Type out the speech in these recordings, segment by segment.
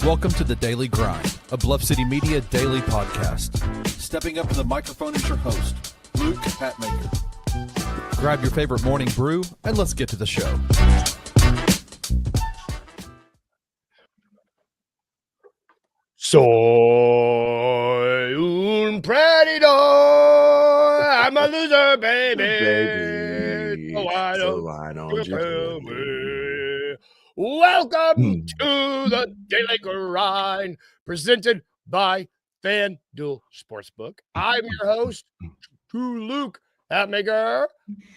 Welcome to The Daily Grind, a Bluff City Media daily podcast. Stepping up to the microphone is your host, Luke Hatmaker. Grab your favorite morning brew, and let's get to the show. Soy un predator. I'm a loser, baby. So I don't you tell me. Welcome to the Daily Grind, presented by FanDuel Sportsbook. I'm your host, Luke Hatmaker,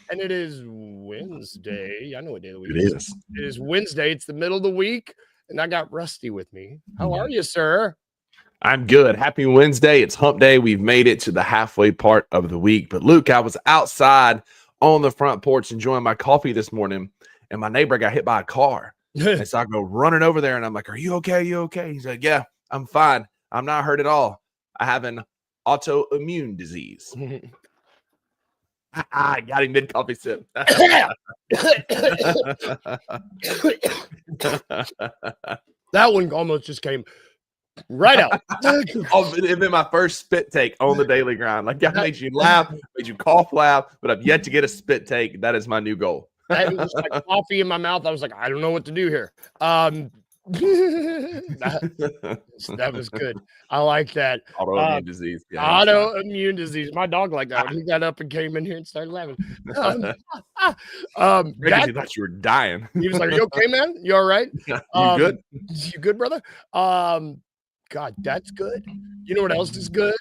and it is Wednesday. I know what day of the week it is. It is Wednesday. It's the middle of the week, and I got Rusty with me. How are you, sir? I'm good. Happy Wednesday. It's hump day. We've made it to the halfway part of the week. But Luke, I was outside on the front porch enjoying my coffee this morning, and my neighbor got hit by a car. And so I go running over there, and I'm like, "Are you okay? You okay?" He's like, "Yeah, I'm fine. I'm not hurt at all. I have an autoimmune disease." I got him mid coffee sip. That one almost just came right out. It's been my first spit take on the Daily Grind. Like, I made you laugh, made you cough loud, but I've yet to get a spit take. That is my new goal. That was like coffee in my mouth. I was like, I don't know what to do here. That was good. I like that. Autoimmune disease. Yeah, autoimmune disease. My dog liked that one. He got up and came in here and started laughing. He thought you were dying. He was like, "You okay, man? You all right? You good? You good, brother?" God, that's good. You know what else is good?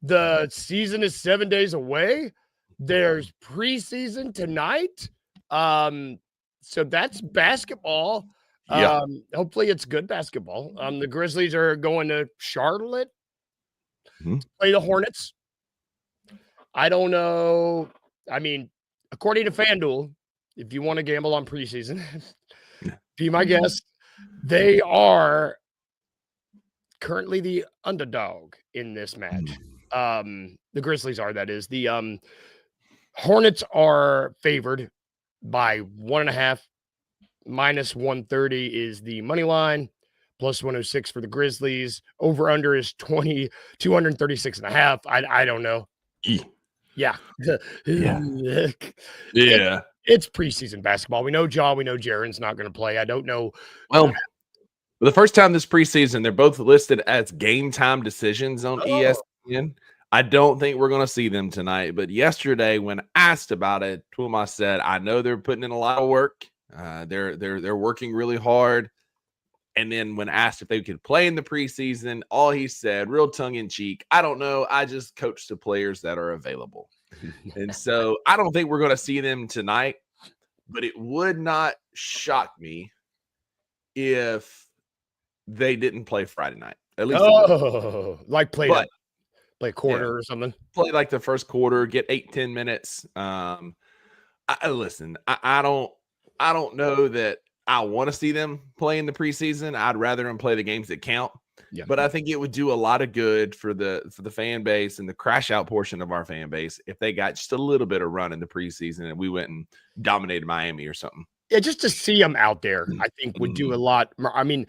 The season is 7 days away. There's preseason tonight. So that's basketball. Yeah. Hopefully it's good basketball. The Grizzlies are going to Charlotte to play the Hornets. I don't know. I mean, according to FanDuel, if you want to gamble on preseason, be my guest. They are currently the underdog in this match. The Grizzlies are, that is. The Hornets are favored by 1.5. Minus 130 is the money line, plus 106 for the Grizzlies. Over under is 236.5. I don't know. Yeah. It's preseason basketball. We know Ja, we know Jaren's not going to play. I don't know. Well, for the first time this preseason, they're both listed as game time decisions on ESPN. I don't think we're going to see them tonight, but yesterday when asked about it, Twuma said, I know they're putting in a lot of work. They're working really hard. And then when asked if they could play in the preseason, all he said, real tongue in cheek, I don't know. I just coach the players that are available. And so I don't think we're going to see them tonight, but it would not shock me if they didn't play Friday night. At least like play a quarter or something. Play like the first quarter, get 8-10 minutes. Listen, I don't know that I want to see them play in the preseason. I'd rather them play the games that count. Yeah. But I think it would do a lot of good for the fan base and the crash out portion of our fan base if they got just a little bit of run in the preseason and we went and dominated Miami or something. Yeah, just to see them out there, I think would do a lot. I mean,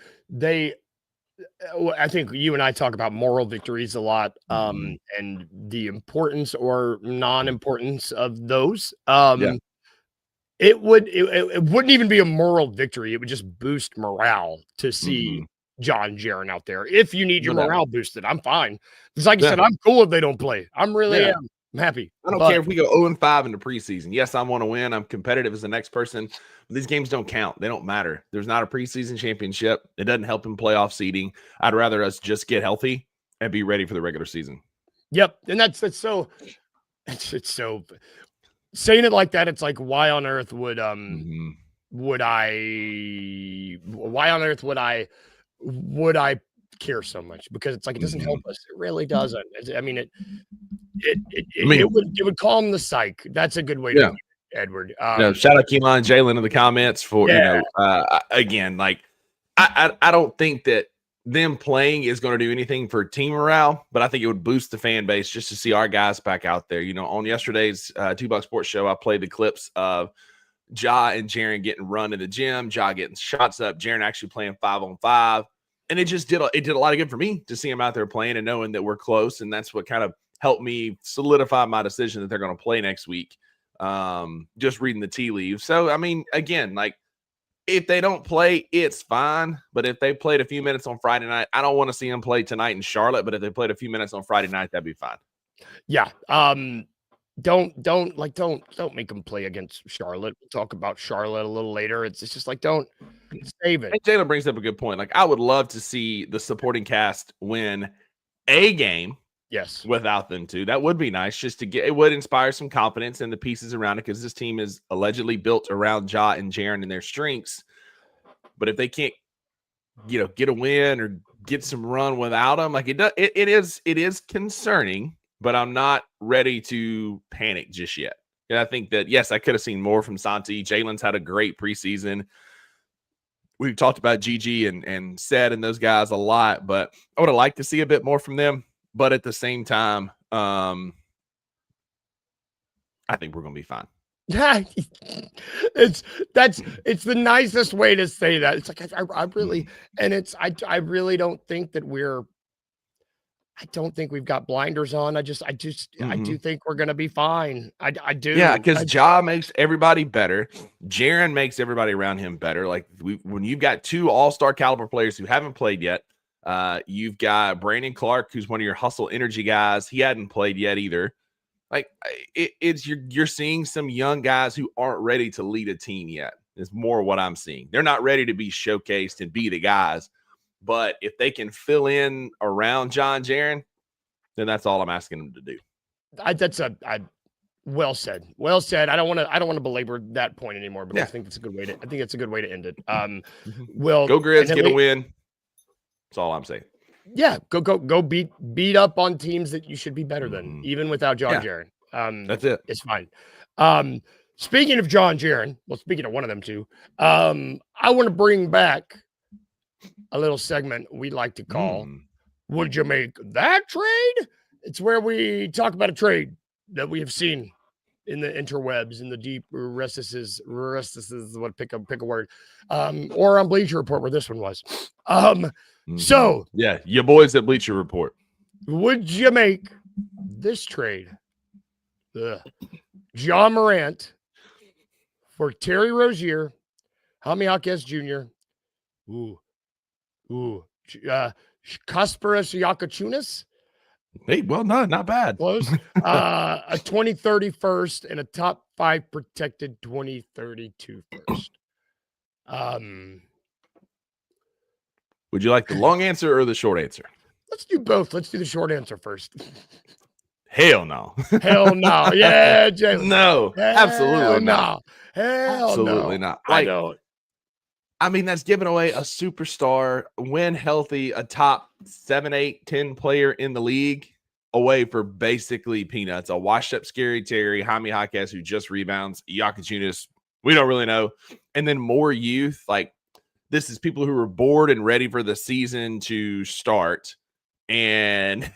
I think you and I talk about moral victories a lot, and the importance or non-importance of those. It wouldn't even be a moral victory. It would just boost morale to see John Jaren out there. If you need your morale boosted, I'm fine. It's like I said, I'm cool if they don't play. I'm happy. I don't care if we go 0-5 in the preseason. Yes, I want to win. I'm competitive as the next person. But these games don't count. They don't matter. There's not a preseason championship. It doesn't help in playoff seeding. I'd rather us just get healthy and be ready for the regular season. Yep. And it's so saying it like that, it's like, why on earth would I care so much? Because it's like, it doesn't help us. It really doesn't. I mean, it would calm the psyche. That's a good way to do it, Edward. Shout out Keelan and Jalen in the comments for again, like I don't think that them playing is going to do anything for team morale, but I think it would boost the fan base just to see our guys back out there. You know, on yesterday's Two Buck Sports show, I played the clips of Ja and Jaren getting run in the gym, Ja getting shots up, Jaren actually playing 5-on-5. And it just did a lot of good for me to see them out there playing and knowing that we're close. And that's what kind of helped me solidify my decision that they're going to play next week. Just reading the tea leaves. So, I mean, again, like if they don't play, it's fine. But if they played a few minutes on Friday night, I don't want to see them play tonight in Charlotte. But if they played a few minutes on Friday night, that'd be fine. Yeah. Don't make them play against Charlotte. We'll talk about Charlotte a little later. It's just like, don't save it. And Jalen brings up a good point. Like, I would love to see the supporting cast win a game. Yes. Without them too. That would be nice just to get, it would inspire some confidence in the pieces around it because this team is allegedly built around Ja and Jaren and their strengths. But if they can't, get a win or get some run without them, like it is concerning, but I'm not ready to panic just yet. And I think that, yes, I could have seen more from Santi. Jalen's had a great preseason. We've talked about Gigi and Sed and those guys a lot, but I would have liked to see a bit more from them. But at the same time, I think we're going to be fine. It's the nicest way to say that. It's like, I really, and I really don't think that I don't think we've got blinders on. I do think we're going to be fine. I do. Yeah. Cause Ja makes everybody better. Jaren makes everybody around him better. Like when you've got two all-star caliber players who haven't played yet, you've got Brandon Clark, who's one of your hustle energy guys. He hadn't played yet either. Like you're seeing some young guys who aren't ready to lead a team yet. Is more what I'm seeing. They're not ready to be showcased and be the guys. But if they can fill in around John Jaren, then that's all I'm asking them to do. Well said. Well said. I don't want to belabor that point anymore, but I think it's a good way to. I think it's a good way to end it. Well, go Grizz, get a win. That's all I'm saying. Yeah, go beat up on teams that you should be better than, even without John Jaren. That's it. It's fine. Speaking of John Jaren, well, speaking of one of them too, I want to bring back a little segment we like to call "Would You Make That Trade?" It's where we talk about a trade that we have seen in the interwebs, in the deep recesses, what pick a word, or on Bleacher Report where this one was. So yeah, your boys at Bleacher Report. Would you make this trade? Ja Morant for Terry Rozier, Jaime Jaquez Jr. Kasparas Yakachunas. Hey, well, not bad. Close. A 2030 first and a top 5 protected 2032 first. Would you like the long answer or the short answer? Let's do both. Let's do the short answer first. Hell no. Hell no. Yeah, Jalen. No, absolutely not. Hell absolutely no. not. I don't. I mean, that's giving away a superstar, when healthy, a top 7, 8, 10 player in the league away for basically peanuts. A washed up Scary Terry, Jaime Jaquez, who just rebounds, Yakachunas, we don't really know. And then more youth. Like, this is people who are bored and ready for the season to start. And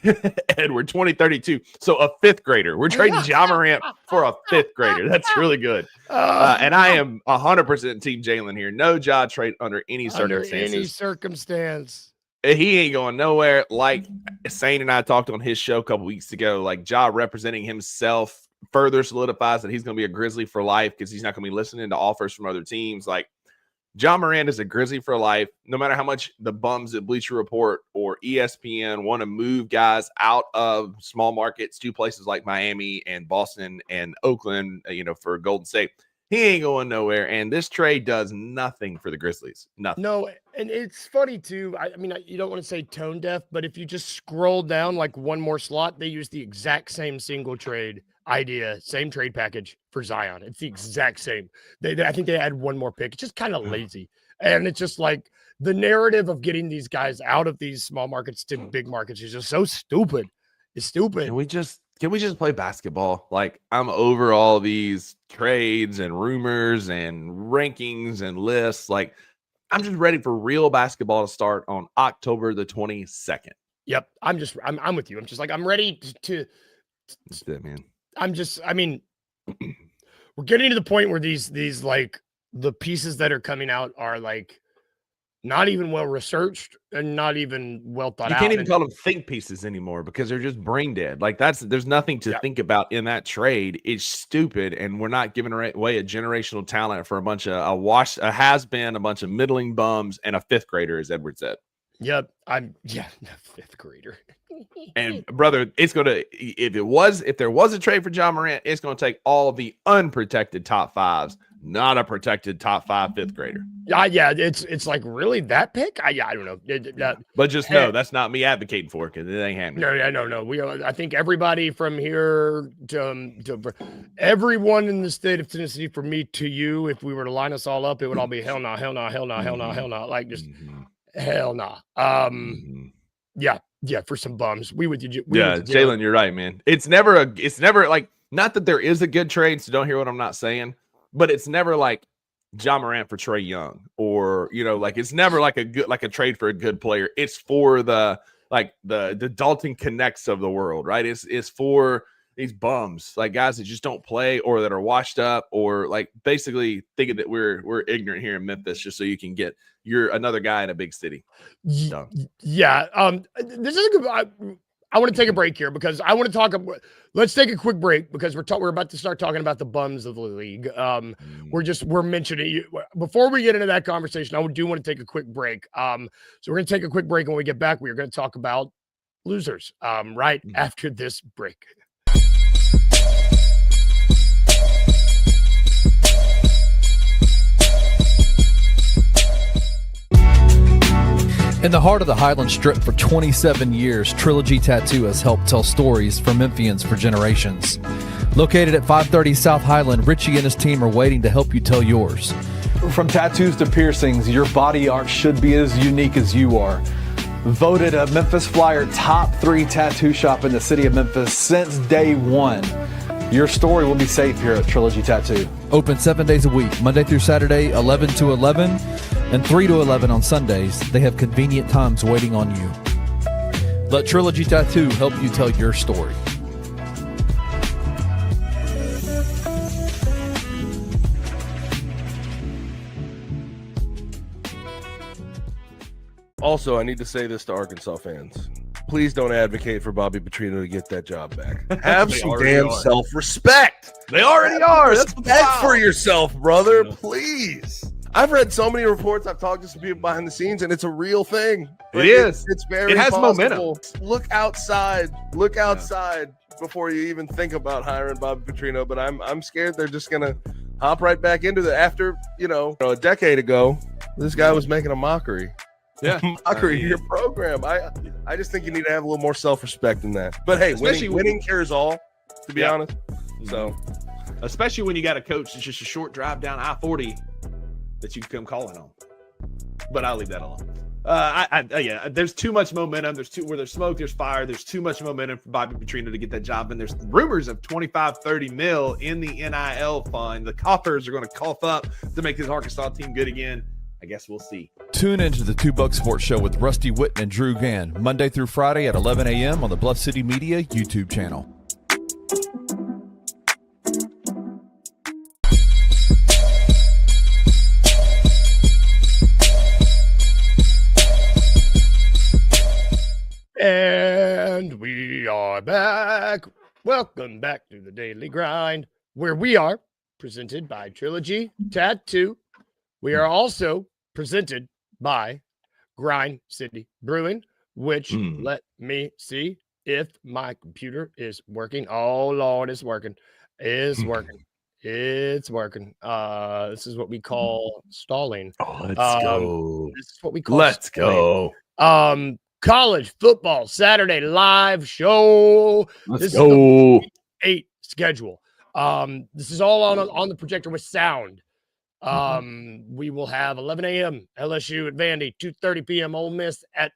Edward 2032. So a 5th grader. We're trading Ja Morant for a 5th grader. That's really good. And I am 100% team Jalen here. No Ja trade under any circumstances. Under any circumstance. He ain't going nowhere. Like Sane and I talked on his show a couple weeks ago, like Ja representing himself further solidifies that he's going to be a Grizzly for life because he's not going to be listening to offers from other teams. Like, Ja Morant is a Grizzly for life. No matter how much the bums at Bleacher Report or ESPN want to move guys out of small markets to places like Miami and Boston and Oakland, for Golden State, he ain't going nowhere. And this trade does nothing for the Grizzlies. Nothing. No, and it's funny too. I mean, you don't want to say tone deaf, but if you just scroll down like one more slot, they use the exact same single trade idea, same trade package for Zion. It's the exact same. I think they add one more pick. It's just kind of lazy. And it's just like the narrative of getting these guys out of these small markets to big markets is just so stupid. It's stupid. Can we just play basketball? Like, I'm over all these trades and rumors and rankings and lists. Like, I'm just ready for real basketball to start on October the 22nd. Yep. I'm with you. I'm just like, I'm ready to That's it, man. We're getting to the point where these like the pieces that are coming out are like not even well researched and not even well thought out. You can't even call them think pieces anymore because they're just brain dead. Like there's nothing to think about in that trade. It's stupid, and we're not giving away a generational talent for a bunch of a has-been, a bunch of middling bums, and a fifth grader, as Edward said. Yep, fifth grader. And brother, it's gonna if there was a trade for John Morant, it's gonna take all the unprotected top fives, not a protected top 5 fifth grader. Yeah, it's like really that pick. I don't know. But just know that's not me advocating for it because it ain't happening. No. I think everybody from here to everyone in the state of Tennessee, from me to you, if we were to line us all up, it would all be hell no, hell no, hell no, hell no, hell no, like just hell no. Yeah, for some bums. Jalen, you're right, man. It's never like, not that there is a good trade, so don't hear what I'm not saying, but it's never like John Morant for Trae Young, or like it's never like a trade for a good player. It's for the Dalton Connects of the world, right? It's for these bums, like guys that just don't play or that are washed up, or like basically thinking that we're ignorant here in Memphis just so you can get another guy in a big city. Yeah. This is a good. I want to take a break here because I want to talk. Let's take a quick break because we're about to start talking about the bums of the league. We're mentioning before we get into that conversation. I do want to take a quick break. So we're going to take a quick break, and when we get back, we are going to talk about losers. Right after this break. In the heart of the Highland Strip for 27 years, Trilogy Tattoo has helped tell stories for Memphians for generations. Located at 530 South Highland, Richie and his team are waiting to help you tell yours. From tattoos to piercings, your body art should be as unique as you are. Voted a Memphis Flyer top 3 tattoo shop in the city of Memphis since day one. Your story will be safe here at Trilogy Tattoo. Open 7 days a week, Monday through Saturday, 11 to 11, and 3 to 11 on Sundays. They have convenient times waiting on you. Let Trilogy Tattoo help you tell your story. Also, I need to say this to Arkansas fans. Please don't advocate for Bobby Petrino to get that job back. Have some damn self-respect. They already are. Respect for yourself, brother. Please. I've read so many reports. I've talked to some people behind the scenes, and it's a real thing. It is. It's very It has possible. momentum. Look outside. Look outside before you even think about hiring Bobby Petrino. But I'm scared they're just gonna hop right back into that. After a decade ago, this guy was making a mockery. Yeah, mockery of your program. I just think you need to have a little more self-respect in that. But hey, winning cures all, to be honest. So, especially when you got a coach that's just a short drive down I-40 that you can come calling on. But I'll leave that alone. There's too much momentum. Where there's smoke, there's fire. There's too much momentum for Bobby Petrino to get that job. And there's rumors of 25-30 mil in the NIL fund. The coffers are going to cough up to make this Arkansas team good again. I guess we'll see. Tune into the 2 Buck Sports Show with Rusty Witten and Drew Gann, Monday through Friday at 11 a.m. on the Bluff City Media YouTube channel. And we are back. Welcome back to the Daily Grind, where we are presented by Trilogy Tattoo. We are also presented by Grind City Brewing, which let me see if my computer is working. Oh, Lord, it's working. It's working. It's working. This is what we call stalling. Oh, let's go. This is what we call Let's stalling. go. College football Saturday live show. Let's go. 8 schedule. This is all on the projector with sound. We will have 11 a.m. LSU at Vandy, 2:30 p.m. Ole Miss at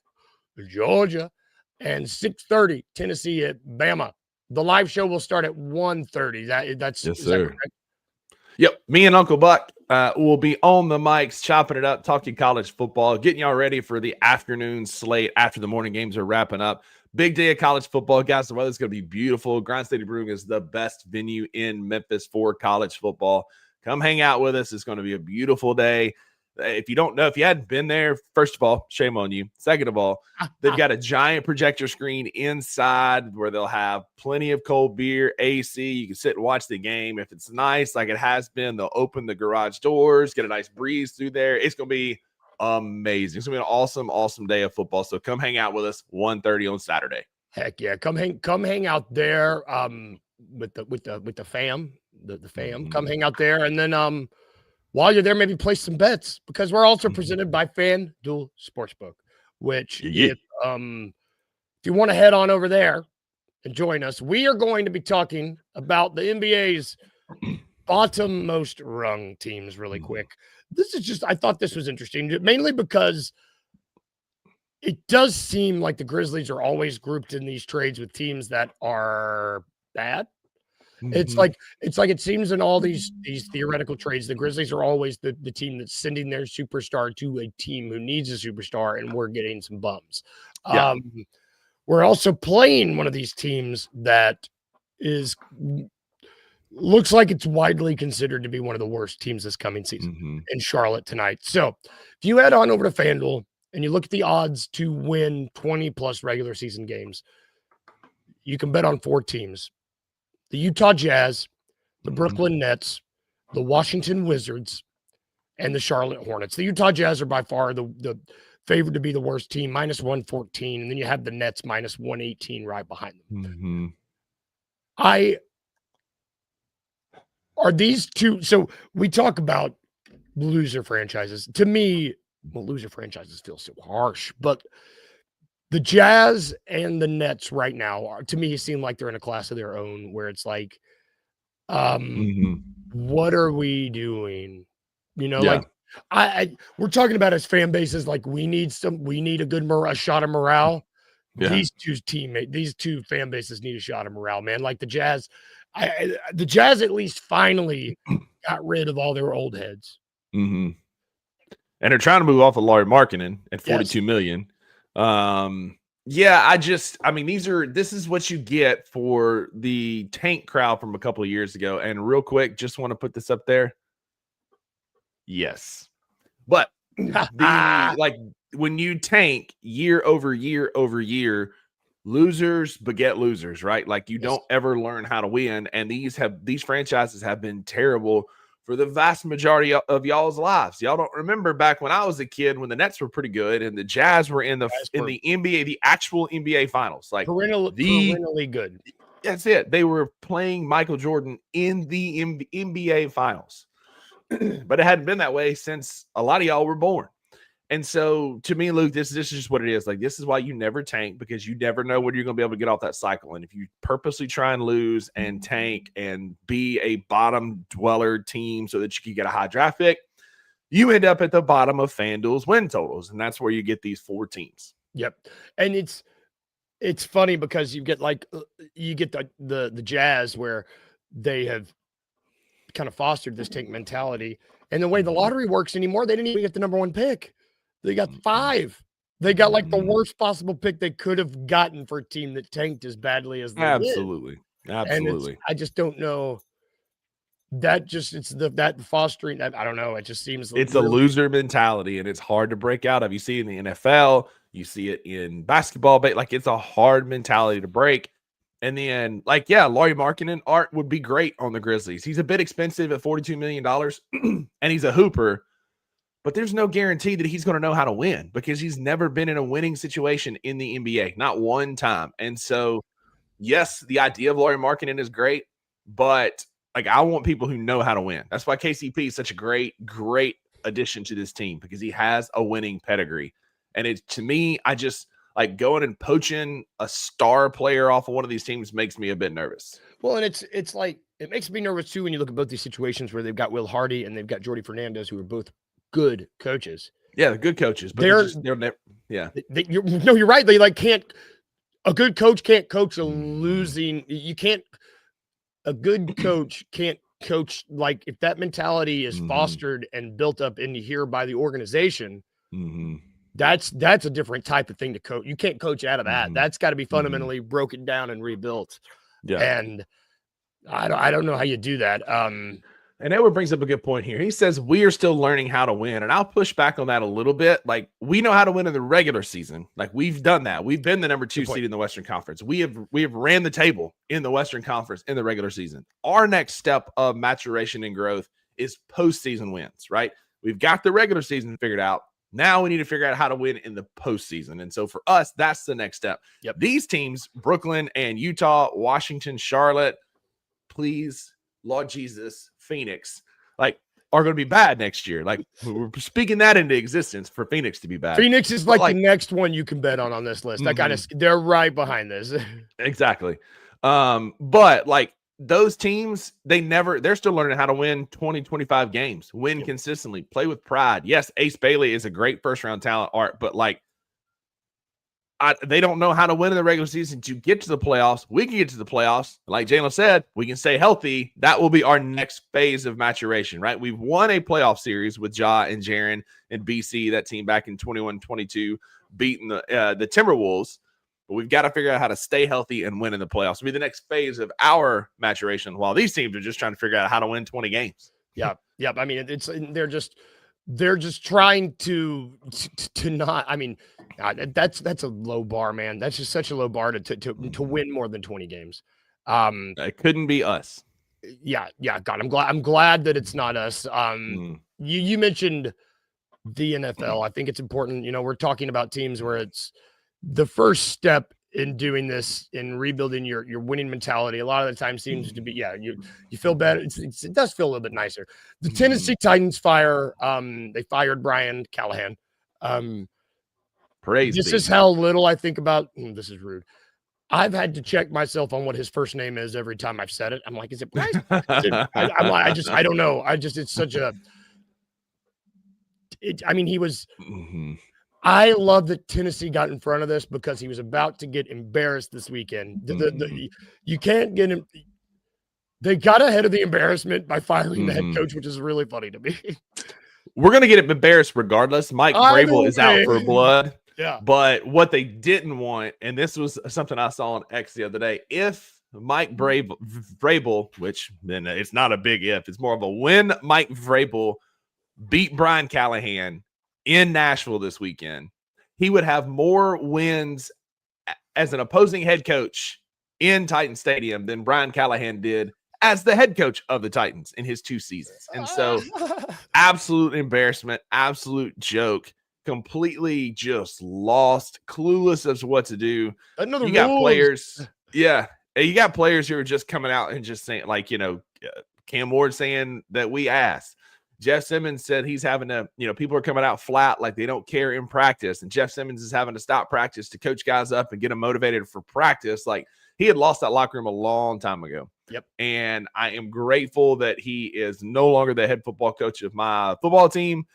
Georgia, and 6:30 Tennessee at Bama. The live show will start at 1:30. That's yes, is sir. that correct? Yep, me and Uncle Buck will be on the mics, chopping it up, talking college football, getting y'all ready for the afternoon slate after the morning games are wrapping up. Big day of college football, guys. The weather's going to be beautiful. Grind City Brewing is the best venue in Memphis for college football. Come hang out with us. It's going to be a beautiful day. If you don't know, if you hadn't been there, first of all, shame on you. Second of all, they've got a giant projector screen inside where they'll have plenty of cold beer, AC. You can sit and watch the game. If it's nice, like it has been, they'll open the garage doors, get a nice breeze through there. It's going to be amazing. It's going to be an awesome day of football. So come hang out with us 1:30 on Saturday. Heck yeah. Come hang out there with the fam. The fam. Come hang out there. And then while you're there, maybe place some bets, because we're also presented by FanDuel Sportsbook, which if you want to head on over there and join us, we are going to be talking about the NBA's bottom-most rung teams really quick. I thought this was interesting, mainly because it does seem like the Grizzlies are always grouped in these trades with teams that are bad. It's like it seems in all these theoretical trades, the Grizzlies are always the team that's sending their superstar to a team who needs a superstar, and we're getting some bums. Yeah. We're also playing one of these teams that looks like it's widely considered to be one of the worst teams this coming season in Charlotte tonight. So if you head on over to FanDuel and you look at the odds to win 20+ regular season games, you can bet on 4 teams: the Utah Jazz, the Brooklyn Nets, the Washington Wizards, and the Charlotte Hornets. The Utah Jazz are by far the favored to be the worst team, -114, and then you have the Nets -118 right behind them. Are these two? So we talk about loser franchises. To me, loser franchises feel so harsh, but the Jazz and the Nets right now to me seem like they're in a class of their own, where it's like, what are we doing? Like we're talking about as fan bases, like we need a good a shot of morale. Yeah. These two fan bases need a shot of morale, man. Like the Jazz at least finally got rid of all their old heads. And they're trying to move off of Lauri Markkanen at $42 million. This is what you get for the tank crowd from a couple of years ago. And real quick, just want to put this up there. Yes. But when you tank year over year over year, losers beget losers, right? Like you don't ever learn how to win. And these franchises have been terrible for the vast majority of y'all's lives. Y'all don't remember back when I was a kid when the Nets were pretty good and the Jazz were in the NBA, the actual NBA finals. Like perennially good. That's it. They were playing Michael Jordan in the NBA finals. But it hadn't been that way since a lot of y'all were born. And so to me, Luke, this is just what it is. Like, this is why you never tank, because you never know when you're going to be able to get off that cycle. And if you purposely try and lose and tank and be a bottom dweller team so that you can get a high draft pick, you end up at the bottom of FanDuel's win totals. And that's where you get these 4 teams. Yep. And it's funny because you get the Jazz, where they have kind of fostered this tank mentality. And the way the lottery works anymore, they didn't even get the number 1 pick. They got 5. They got like the worst possible pick they could have gotten for a team that tanked as badly as they Absolutely. did. Absolutely. I just don't know. That fostering that, I don't know. It just seems it's a loser mentality, and it's hard to break out of. You see it in the NFL, you see it in basketball, but like it's a hard mentality to break. And then, Lauri Markkanen art would be great on the Grizzlies. He's a bit expensive at $42 million, and he's a hooper. But there's no guarantee that he's going to know how to win, because he's never been in a winning situation in the NBA, not one time. And so, yes, the idea of Lauri Markkanen is great, but I want people who know how to win. That's why KCP is such a great addition to this team, because he has a winning pedigree. And to me, I just going and poaching a star player off of one of these teams makes me a bit nervous. Well, and it's like, it makes me nervous too when you look at both these situations where they've got Will Hardy and they've got Jordy Fernandez, who are both good coaches. Yeah, they're good coaches, but they're never. Yeah, you're right. They can't. A good coach can't coach a losing. You can't. A good coach can't coach if that mentality is fostered and built up into here by the organization. That's a different type of thing to coach. You can't coach out of that. That's got to be fundamentally broken down and rebuilt. Yeah, and I don't know how you do that. And Edward brings up a good point here. He says we are still learning how to win, and I'll push back on that a little bit. Like, we know how to win in the regular season. Like, we've done that. We've been the number 2 seed in the Western Conference. We have ran the table in the Western Conference in the regular season. Our next step of maturation and growth is postseason wins, right? We've got the regular season figured out. Now we need to figure out how to win in the postseason. And so for us, that's the next step. Yep. These teams, Brooklyn and Utah, Washington, Charlotte, please, Lord Jesus, Phoenix, like, are going to be bad next year. Like, we're speaking that into existence for Phoenix to be bad. Phoenix is like the next one you can bet on this list. That kind of, they're right behind this. Exactly. But like, those teams, they're still learning how to win 20, 25 games, win consistently, play with pride. Yes, Ace Bailey is a great first round talent, Art, but like, they don't know how to win in the regular season to get to the playoffs. We can get to the playoffs. Like Jalen said, we can stay healthy. That will be our next phase of maturation, right? We've won a playoff series with Ja and Jaren and BC, that team back in 21-22, beating the Timberwolves. But we've got to figure out how to stay healthy and win in the playoffs. It'll be the next phase of our maturation, while these teams are just trying to figure out how to win 20 games. Yeah. I mean, they're just trying to not. I mean, that's a low bar, man. That's just such a low bar to win more than 20 games. It couldn't be us. Yeah. God, I'm glad that it's not us. You mentioned the NFL. I think it's important. You know, we're talking about teams where it's the first step in doing this, in rebuilding your winning mentality. A lot of the time seems to be, you feel better. It does feel a little bit nicer. The Tennessee Titans they fired Brian Callahan. This is how little I think about, this is rude. I've had to check myself on what his first name is every time I've said it. I'm like, is it Bryce? I don't know. It's such a, he was, I love that Tennessee got in front of this because he was about to get embarrassed this weekend. You can't get him. They got ahead of the embarrassment by firing the head coach, which is really funny to me. We're going to get embarrassed regardless. Mike Vrabel is out for blood. Yeah. But what they didn't want, and this was something I saw on X the other day, if Mike Vrabel, which then it's not a big if, it's more of a when Mike Vrabel beat Brian Callahan in Nashville this weekend, he would have more wins as an opposing head coach in Titan Stadium than Brian Callahan did as the head coach of the Titans in his 2 seasons. And so absolute embarrassment, absolute joke, completely just lost, clueless as to what to do. You got players. Yeah. You got players who are just coming out and just saying, like, Cam Ward saying that we asked. Jeff Simmons said he's having to, people are coming out flat like they don't care in practice. And Jeff Simmons is having to stop practice to coach guys up and get them motivated for practice. Like, he had lost that locker room a long time ago. Yep. And I am grateful that he is no longer the head football coach of my football team.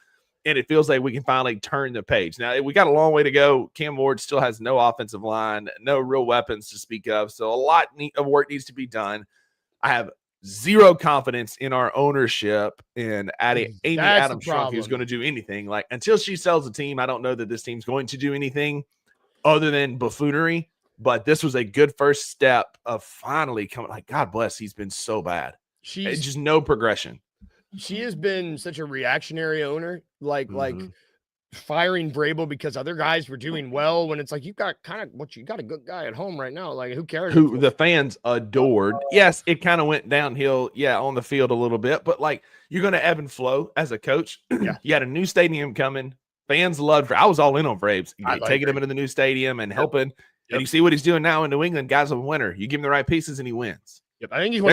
And it feels like we can finally turn the page. Now, we got a long way to go. Cam Ward still has no offensive line, no real weapons to speak of. So a lot of work needs to be done. I have zero confidence in our ownership and Amy Adams Trump, who's going to do anything. Like, until she sells the team, I don't know that this team's going to do anything other than buffoonery. But this was a good first step of finally coming. Like, God bless, he's been so bad. It's just no progression. She has been such a reactionary owner, like firing Vrabel because other guys were doing well, when it's like, you got a good guy at home right now. Like, who cares? Who the fans adored. Yes, it kind of went downhill, on the field a little bit, but like, you're going to ebb and flow as a coach. Yeah. You had a new stadium coming. Fans loved. I was all in on Vrabes, taking him into the new stadium and helping. Yep. And you see what he's doing now in New England. Guy's a winner. You give him the right pieces and he wins. Yep. I think they're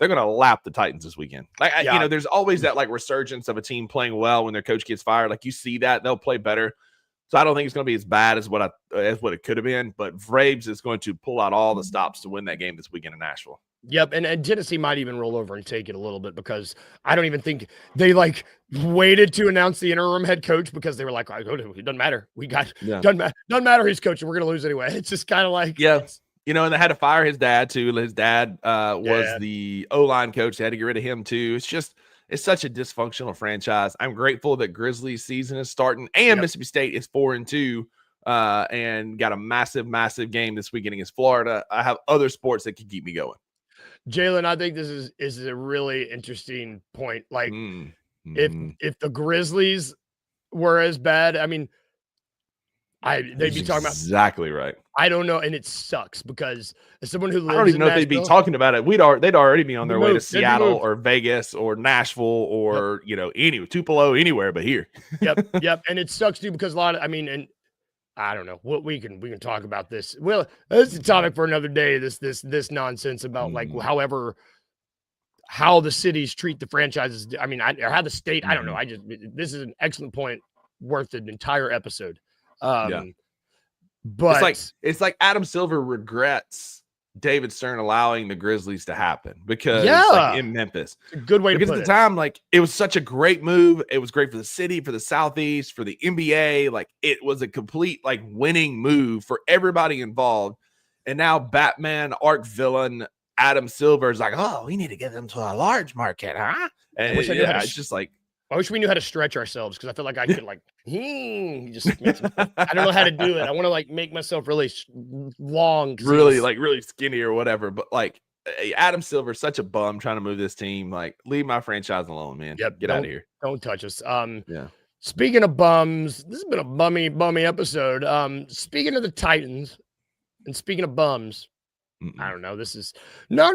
going to lap the Titans this weekend. Like, there's always that like resurgence of a team playing well when their coach gets fired. Like, you see that they'll play better. So I don't think it's going to be as bad as what it could have been. But Vrabes is going to pull out all the stops to win that game this weekend in Nashville. Yep, and Tennessee might even roll over and take it a little bit, because I don't even think they waited to announce the interim head coach, because they were like, it doesn't matter. Doesn't matter who's coaching. We're going to lose anyway. It's just kind of like, and they had to fire his dad too. His dad was the O-line coach. They had to get rid of him too. It's such a dysfunctional franchise. I'm grateful that Grizzlies season is starting, and Mississippi State is 4-2 and got a massive, massive game this weekend against Florida. I have other sports that can keep me going. Jalen, I think this is a really interesting point. Like, if the Grizzlies were as bad, I mean, they'd be talking about exactly right. I don't know, and it sucks because as someone who lives, I don't even know if they'd be talking about it. They'd already be on their way to Seattle or Vegas or Nashville or Tupelo, anywhere but here. Yep, and it sucks too because a lot of, and I don't know what we can talk about this. Well, this is a topic for another day. This nonsense about like how the cities treat the franchises. Or how the state. I don't know. This is an excellent point, worth an entire episode. But it's like Adam Silver regrets David Stern allowing the Grizzlies to happen because in Memphis, it's a good way to put it. Because at the time, it was such a great move. It was great for the city, for the Southeast, for the NBA. Like, it was a complete winning move for everybody involved. And now Batman arch villain Adam Silver is like, oh, we need to get them to a large market, huh? And it's just like, I wish we knew how to stretch ourselves because I feel like I could I don't know how to do it. I want to make myself really long, really skinny or whatever. But Adam Silver's such a bum trying to move this team. Leave my franchise alone, man. Yep, get out of here. Don't touch us. Speaking of bums, this has been a bummy episode. Speaking of the Titans and speaking of bums, I don't know. This is no.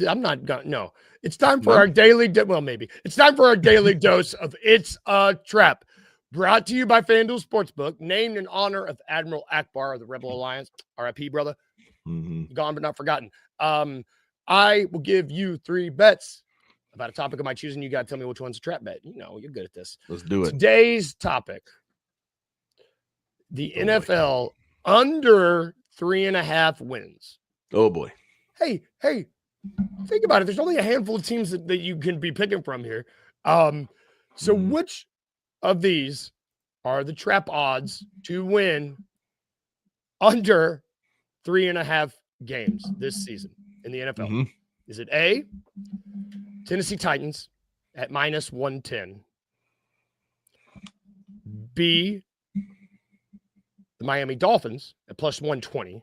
I'm not gonna. No, it's time for our daily. Maybe it's time for our daily dose of It's a Trap, brought to you by FanDuel Sportsbook, named in honor of Admiral Akbar of the Rebel Alliance. R.I.P. brother, gone but not forgotten. I will give you 3 bets about a topic of my choosing. You got to tell me which one's a trap bet. You're good at this. Let's do it. Today's topic: the NFL under 3.5 wins. Oh boy. Hey, think about it. There's only a handful of teams that you can be picking from here. So which of these are the trap odds to win under 3.5 games this season in the NFL? Is it A, Tennessee Titans at -110, B, the Miami Dolphins at +120,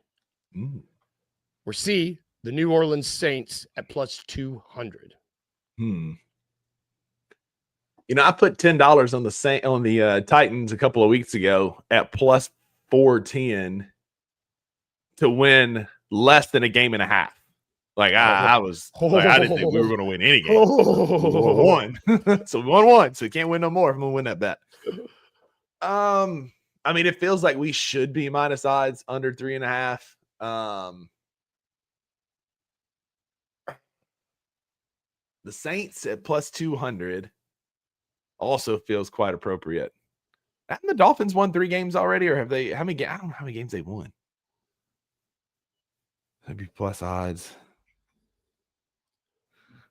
or C, the New Orleans Saints at +200? I put $10 on the Titans a couple of weeks ago at +410 to win less than a game and a half. I didn't think we were going to win any game. One. So we won one. So we can't win no more if I'm going to win that bet. It feels like we should be minus odds under 3.5. The Saints at +200 also feels quite appropriate. Haven't the Dolphins won 3 games already, or have they? I don't know how many games they've won. That'd be plus odds.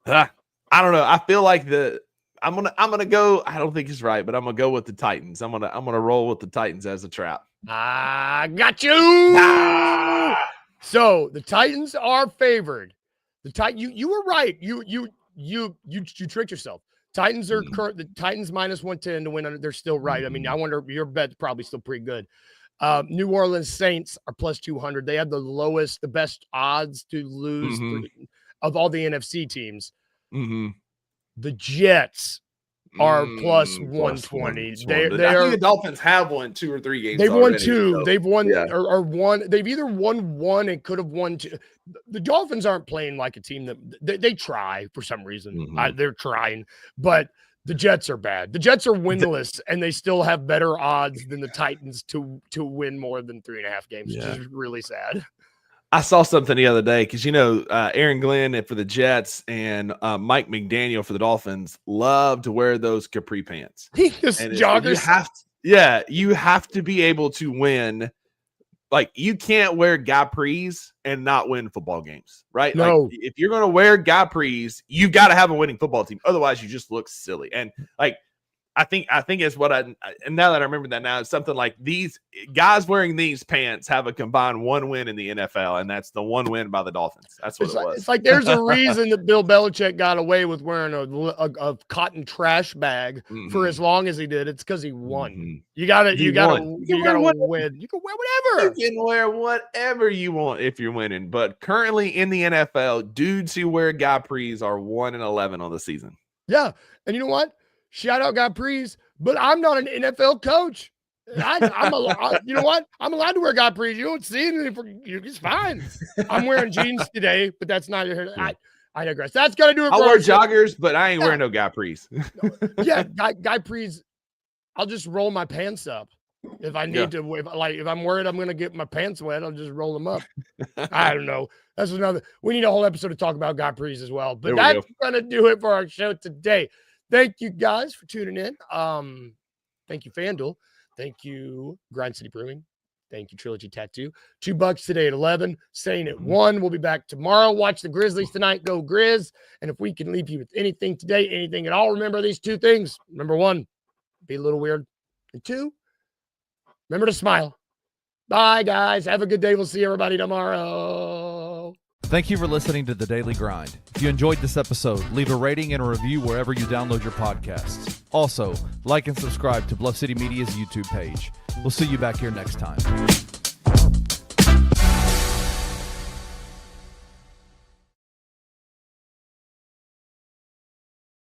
I don't know. I feel like I'm gonna go. I don't think it's right, but I'm gonna go with the Titans. I'm gonna roll with the Titans as a trap. I got you. So the Titans are favored. You were right. You tricked yourself. Titans are the Titans -110 to win. They're still right. I wonder, your bet's probably still pretty good. New Orleans Saints are +200. They have the best odds to lose of all the NFC teams. The Jets are +120. I think the Dolphins have won 2 or 3 games. They've won 2. So, they've won or won. They've either won 1 and could have won 2. The Dolphins aren't playing like a team that they try for some reason. They're trying, but the Jets are bad. The Jets are winless, and they still have better odds than the Titans to win more than 3.5 games, which is really sad. I saw something the other day because Aaron Glenn for the Jets and Mike McDaniel for the Dolphins love to wear those capri pants. Joggers. You have to be able to win. You can't wear Capris and not win football games, right? No. If you're going to wear Capris, you've got to have a winning football team. Otherwise, you just look silly. And I think it's what and now that I remember that now, it's something like these guys wearing these pants have a combined 1 win in the NFL, and that's the 1 win by the Dolphins. That's what it was. It's like there's a reason that Bill Belichick got away with wearing a cotton trash bag for as long as he did. It's because he won. You gotta win. You can wear whatever. You can wear whatever you want if you're winning. But currently in the NFL, dudes who wear Capris are 1-11 on the season. Yeah, and you know what? Shout out Capris, but I'm not an NFL coach. You know what? I'm allowed to wear Capris. You don't see anything. It's fine. I'm wearing jeans today, but that's not your. I digress. That's gonna do it. I'll wear joggers, but I ain't wearing no Capris. Capris. I'll just roll my pants up if I need to. If I'm worried I'm gonna get my pants wet, I'll just roll them up. I don't know. That's another. We need a whole episode to talk about Capris as well. But that's gonna do it for our show today. Thank you guys for tuning in. Thank you, FanDuel. Thank you, Grind City Brewing. Thank you, Trilogy Tattoo. $2 today at 11, staying at 1. We'll be back tomorrow. Watch the Grizzlies tonight. Go Grizz. And if we can leave you with anything today, anything at all, remember these 2 things. Number 1, be a little weird. And 2, remember to smile. Bye, guys. Have a good day. We'll see everybody tomorrow. Thank you for listening to The Daily Grind. If you enjoyed this episode, leave a rating and a review wherever you download your podcasts. Also, like and subscribe to Bluff City Media's YouTube page. We'll see you back here next time.